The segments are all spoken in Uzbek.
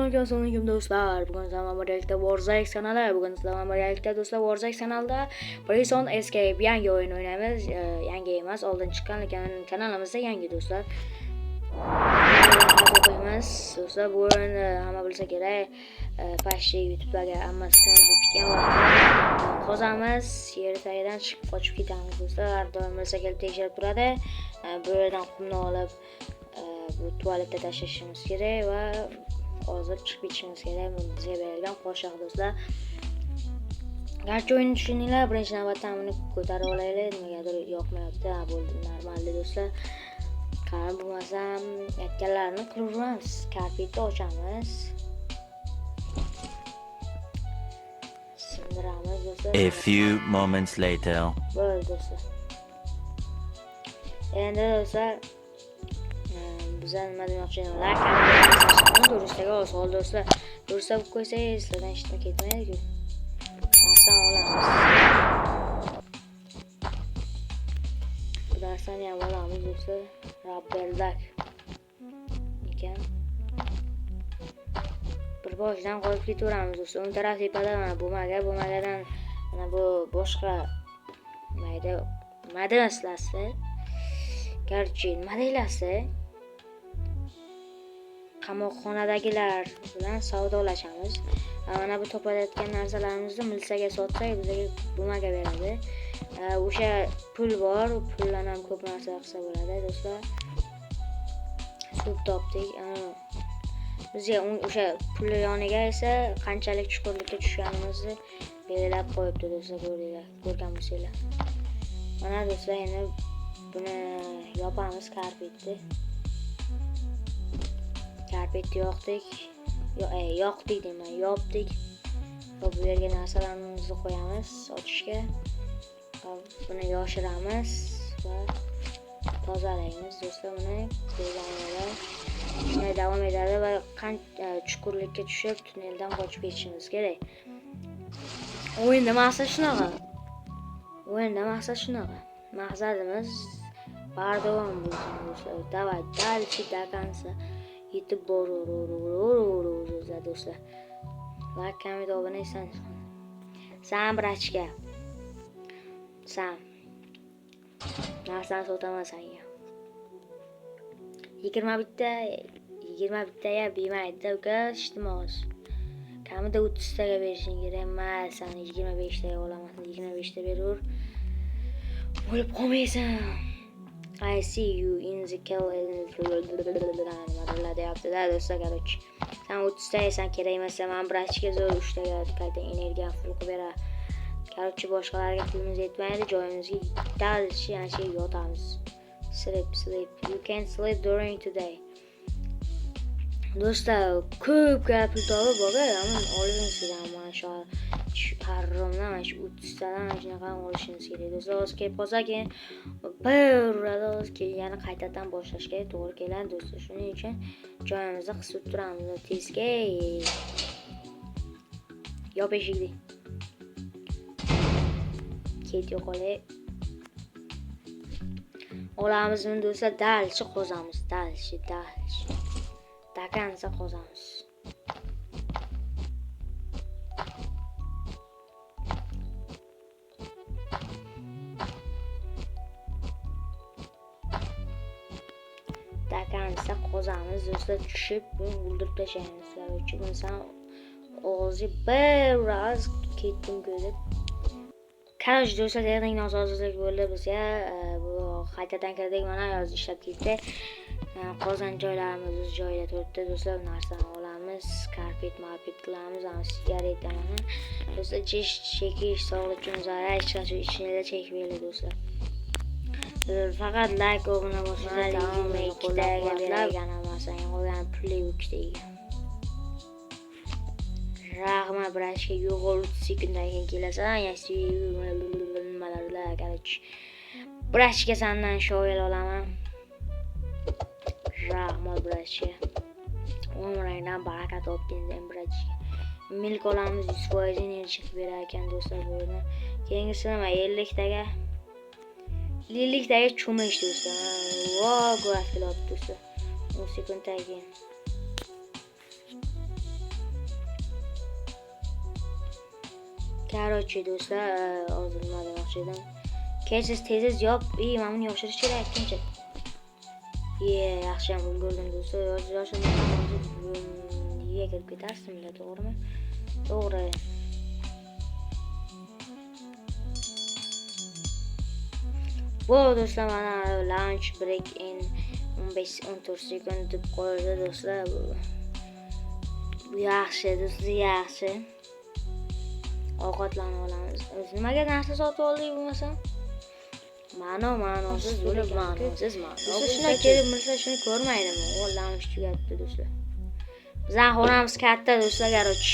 Assalomu do'stlar. Bugun sizlar birgalikda Warzone kanali. Bugun sizlar birgalikda do'stlar Warzone kanalida Prison Escape yangi o'yin o'ynaymiz. Yangi emas, oldin chiqqan, lekin kanalimizda yangi do'stlar. Qo'yamiz. Do'stlar, bu o'yinni hamma bilsa kerak. Pashti YouTube'ga hammasidan o'tgan vaqtda qozamiz, yer tagidan chiqib qochib ketamiz do'stlar. Har doim bilsa kelib tekshirib turadi. Bu yerdan qumni olib bu tualetga tashlashimiz kerak va hozir chiqib ketishimiz kerak. Bizga berilgan qo'shiq do'stlar. Garchi o'yinni tushuninglar, birinchi navbatda buni ko'tarib olaylik. Nimagadir yoqmayapti. Bo'ldi, normaldi do'stlar. Qani bo'lmasam aytganlarini qilaveramiz. Karpetni ochamiz. Sindiramiz do'stlar. A few moments later. Bo'ldi do'stlar. Endi do'stlar bizlar nima demoqchiman? Like durustga osol do'stlar. Durustga qo'yib qo'ysangiz sizlardan hech nima ketmaydi-ku. Aslan olamiz. Bu darsani ham olamiz do'stlar. Rabberdak ekan. Bir boshdan qolib ketaveramiz do'stlar. O'ng taraf tepada mana bo'lmagadan mana bu boshqa mayda madrasasi. Garchi nima deyilasi? Qamoqxonadagilar bilan savdolashamiz. Mana bu topalayotgan narsalarimizni militsiyaga sotsak, bizga bumaga beradi. O'sha pul bor, puldan ham ko'p narsa qilsa bo'ladi do'stlar. Suv topdik. Bizga o'sha pul yoniga esa qanchalik chuqurlikka tushganimizni belgilab qo'yibdi do'stlar, ko'rgan bo'lsanglar. Mana do'stlar, endi buni yopamiz karpetni. Karpetni yoqdik deyman, yopdik. Va bu yerga narsalarimizni qo'yamiz ochishga. Buni yoshiramiz va tozalaymiz do'stlar. Buni deganlar shunday davom etadi va chuqurlikka tushib tunneldan qochib ketishimiz kerak. O'yinda maqsad shunaqa. Maqsadimiz bardavom bo'lsin do'stlar. Davay, dalchi dakansa yetib boraveramiz do'stlar. Like, comment, abonaysan. Sam brachka. Sam. Narsani sotaman senga. 20 ya bermaydi uka, ijtimoiy. Kamida 30 taga berishing kerak. Men seni 25 taga olaman. 25 ta beraver. O'lib qolmaysan. I see you in the kill deyapti-da do'stlar. Короче, sen 30 ta yeysan, kerak emas. Men brachka zo'r 3 taga qayta energiya full qilib beradi. Короче, boshqalarga pulimiz yetmaydi, joyimizga dalchi ancha yotamiz. Sleep. You can't sleep during today. Do'stlar, ko'p pul topib bo'lgan, olishingizdan mana shu haromdan mana shu 30 tadan shunaqa olishingiz kerak. Do'stlar, hozir kelib qolsa keyin yana qaytadan boshlash kerak, to'g'ri keladi do'stlar. Shuning uchun joyimizda qisib turamiz. Tezga yop eshikni. Ket yo'qolay. Olamizmi do'stlar, dalchi qozamiz, dalchi. Dakansa qozamiz. Dakansa qozamiz do'stlar, tushib buni o'ldirib tashlaymiz. Короче, buni sen og'zi biroz ketdim ko'rib. Короче, do'stlar, texnik nosozlik bo'ldi bizga. Bu qaytadan kirdik, mana yozib ishlab ketdi. Qozon joylarimiz o'z joyida turibdi do'stlar. Narsani olamiz, karpet qilamiz, sigareta mana. Do'stlar, chekish sog'liq uchun zarar, ichingizda chekmaylik do'stlar. Faqat like, obuna bo'lsangiz davom qo'llab-quvvatlab, masalan, qolgan pulli o'kishdi. Rahmat brachka, yo'g'ol 30 sekunddan keyin kelasan, yaxshi nimalar, короче. Brachka sendan shoyil olaman. Rahmat brachka. Umringdan baraka topdingiz brachka. Milk olamiz, 100% enerji chiqib berar ekan do'stlar bu yerdan. Keyingisi nima? 50 taga cho'mish do'stlar. Vo, guvat keladi do'stlar. 10 sekunddan keyin. Короче, do'stlar, hozir nima demoqchi edim. Kechsiz tez yop. Mana buni yoshirish kerak aytgancha. Yaxshi ham ulgurdim do'stlar. Yoshirmasam hozir kirib ketarsimda, to'g'rimi? To'g'ri. Bu do'stlar mana lunch break in 15-14 sekund deb qo'ydi do'stlar. Bu yaxshi, do'stlar, yaxshi. Ovqatlanib olamiz. O'zi nimaga narsa sotib oldik bo'lmasa? Ma'nosiz bo'lib, ma'nosiz. Do'stlar shuna kelib milsa shuni ko'rmaydimi? Lunch tugabdi do'stlar. Bizning xonamiz katta do'stlar, garoch.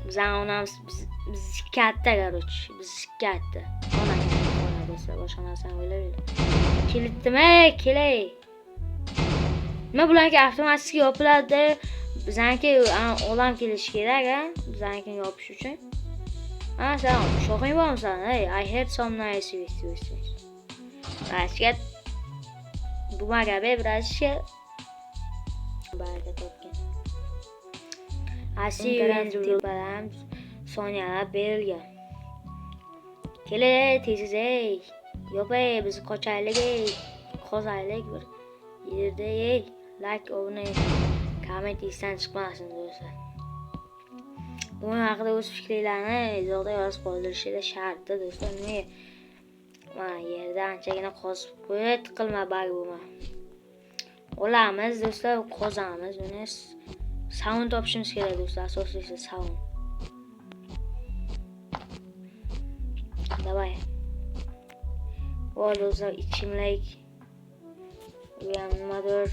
Bizning xonamiz biz katta, garoch. Biz katta. Xona do'stlar, boshqa narsani o'ylaydi. Kilitdimi? Kelay. Nima bularga avtomatik yopiladi? Bizanki olam kelishi kerak, a? Bizanki yopish uchun. Sen shoxing bormisan? Hey, I heard some nice with you. Bashka bu magabe birashga baraka topgan. Asiyan tepadan soniyalar berilgan. Kelay, tez ey. Yopay, biz qochaylik ey. Qozaylik bir yerda ey. Like, obuna, comment isdan chiqmasin do'stlar. Bu haqida o'z fikrlarini izohda yozib qoldirishinglar shart do'stlar. Mana yerda anchagina qozib qo'yib tiqilma bag bo'lma. Olamiz do'stlar, qozamiz. Uni sound topishimiz kerak do'stlar, asosiysi sound. Davay. Do'stlar, ichimlik. Nimadir.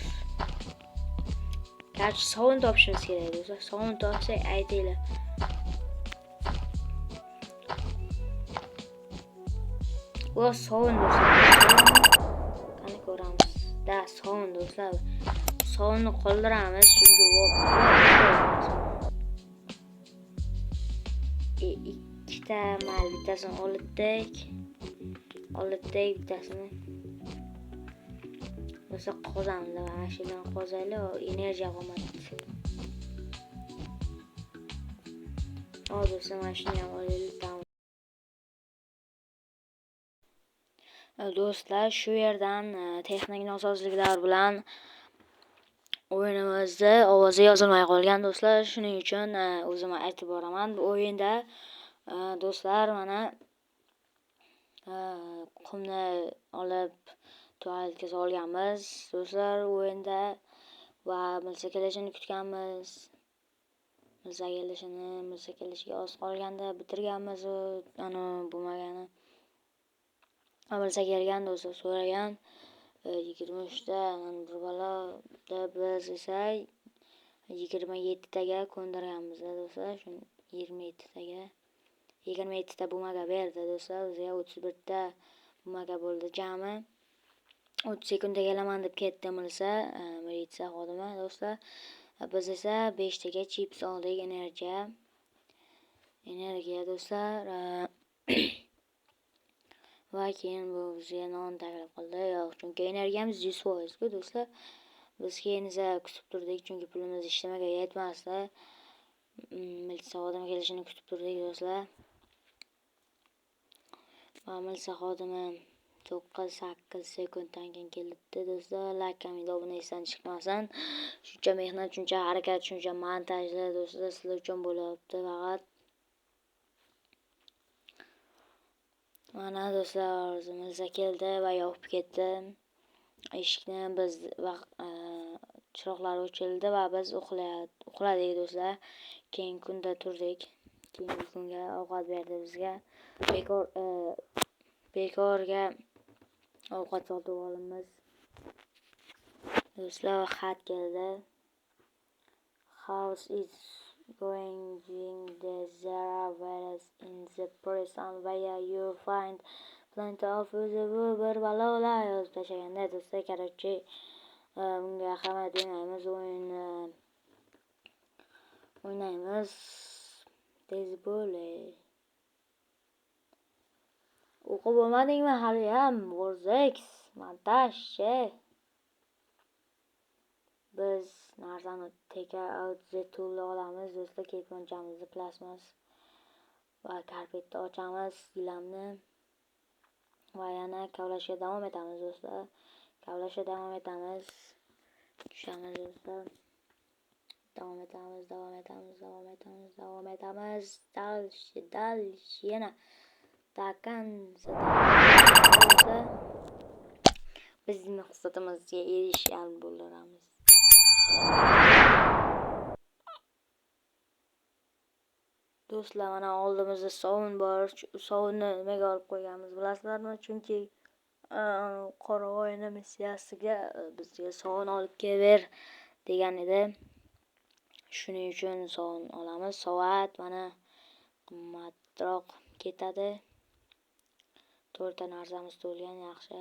Kaç sound topishimiz kerak do'stlar. Sound topsak aytinglar. Bu sound do'stlar. Qani ko'ramiz. Da sound do'stlar. Soundni qoldiramiz chunki ikkita mal bittasini oldik. Bittasini. Do'stlar qozamiz. Mana shu bilan qozaylik, energiya qolmadi. Do'stlar, mana shuni ham olaylik. Do'stlar, shu yerdan texnik nosozliklar bilan o'yinimizda ovozi yozilmay qolgan do'stlar. Shuning uchun o'zim aytib boraman. Bu o'yinda do'stlar mana qumni olib tualetga solganmiz. Do'stlar, o'yinda va milsa kelishini kutganmiz. Milsa kelishiga oz qolganda bitirganmiz. Bo'lmagani. Milsa kelgan do'stlar, so'ragan 23 ta bir baloda biz esa 27 taga ko'ndirganmiz do'stlar. Shu 27 ta bumaga berdi do'stlar. Bizga 31 ta bumaga bo'ldi jami. 30 sekundga kelaman deb ketdi milsa militsiya xodimi do'stlar. Biz esa 5 taga chips oldik, energiya do'stlar. Va keyin bu bizga non taklif qildi. Yo'q, chunki energiyamiz 100% ku do'stlar. Biz keyin esa kutib turdik, chunki pulimiz ishlamaga yetmasdi. Militsiya xodimi kelishini kutib turdik do'stlar. Va militsiya xodimi 9-8 sekunddan keyin keldi do'stlar. Like, comment, obuna esdan chiqmasin. Shuncha mehnat, shuncha harakat, shuncha montajlar do'stlar sizlar uchun bo'lyapti faqat. Mana do'stlar, o'zimizga keldi va yopib ketdi. Eshikni biz chiroqlar o'chirildi va biz uxladik do'stlar. Keyin kunda turdik. Keyin kunga ovqat berdi bizga. Bekorga ovqat sotib olamiz. Do'stlar, xat keldi. House is going there are virus in the prison where you find plenty of bir balolar yozib tashlaganda do'stlar, короче bunga hamma demaymiz, o'ynaymiz. Tez bo'lay. O'qib bo'lmadingmi hali ham? O'rzik, montajchi. Biz narsani teka outlet tool olamiz do'stlar, ketmonchamizni plasmas va karpetni ochamiz gilamni va yana kavlashga davom etamiz do'stlar. Kavlashga davom etamiz. Tushamiz do'stlar. Davom etamiz. Dальше yana takansa biz maqsadimizga erishgan bo'lamiz. Do'stlar, mana oldimizda sovun bor. Sovunni nimaga olib qo'yganmiz bilasizlarmi? Chunki Qoravoyni missiyasiga bizga sovun olib kelver degan edi. Shuning uchun sovun olamiz. Soat mana qimmatroq ketadi. 4 ta narsamiz to'lgan, yaxshi.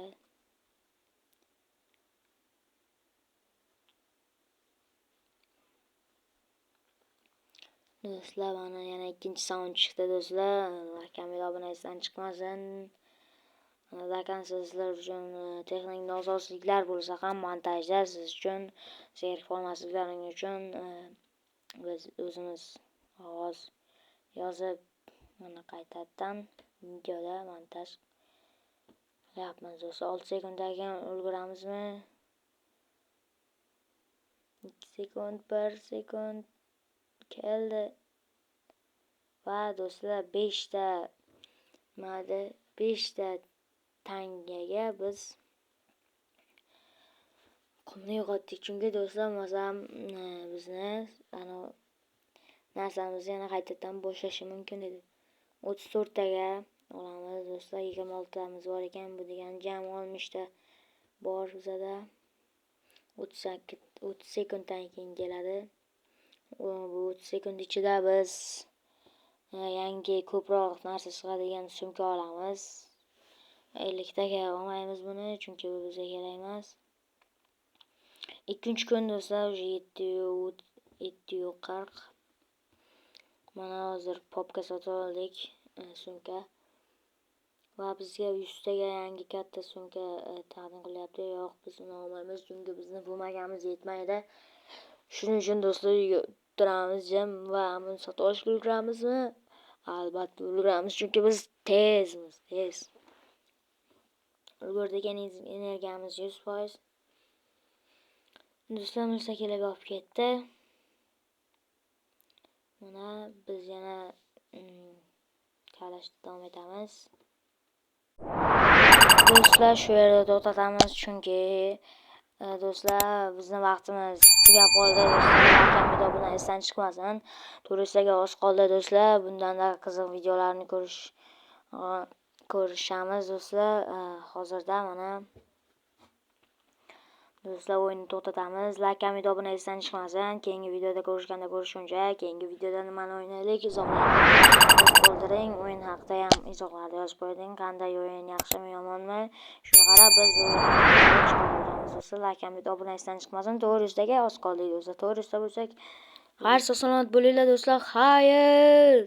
Do'stlar, mana yana ikkinchi sovun chiqdi do'stlar. Kamida obunasidan chiqmasin. Lekin sizlar uchun texnik nosozliklar bo'lsa ham montajda siz uchun zerikib qolmasliklaring uchun biz o'zimiz ovoz yozib mana qaytadan videoda montaj qilyapmiz do'stlar. 6 sekunddan keyin ulguramizmi? 2 sekund, 1 sekund keldi. Va do'stlar 5 ta 5 ta tangaga biz qumni yo'qotdik. Chunki do'stlar mazam bizni narsamizni yana qaytadan boshlashi mumkin edi. 34 taga olamiz do'stlar. 26 tamiz bor ekan. Bu degani jami 60 ta bor bizada. 30 sekunddan keyin keladi. Bu 30 sekund ichida biz yangi ko'proq narsa sig'adigan sumka olamiz. 50 taga olmaymiz buni, chunki bu bizga kerak emas. Ikkinchi kun do'stlar 7:40. Mana hozir popka sotib oldik, sumka. Va bizga 100 taga yangi katta sumka taqdim qilyapti. Yo'q, biz uni olmaymiz, chunki bizni bo'lmaganimiz yetmaydi. Shuning uchun do'stlar uyga turamiz jim va buni sotib olishga ulguramizmi? Albatta ulguramiz, chunki biz tezmiz. Ulgurdik, energiyamiz 100%. Do'stlar, Musa kelib olib ketdi. Mana biz yana kavlashda davom etamiz. Do'stlar, shu yerda to'xtatamiz, chunki do'stlar bizning vaqtimiz tugab qoldi. Do'stlar, kamida buni esdan chiqmasin. Turistlarga oz qoldi do'stlar. Bundan-da qiziq videolarni ko'rishamiz do'stlar. Hozirda mana do'stlar o'yinni to'xtatamiz. Kamida buni esdan chiqmasin. Keyingi videoda ko'rishguncha, keyingi videoda nimani o'ynaylik izohlarni qoldiring. O'yin haqida ham izohlarda yozib qo'ying. Qanday o'yin, yaxshimi, yomonmi? Shunga qarab biz chiqaramiz do'stlar. Kamida buni esdan chiqmasin. 400 taga oz qoldik do'stlar. 400 ta bo'lsak, har salomat bo'linglar do'stlar. Xayr!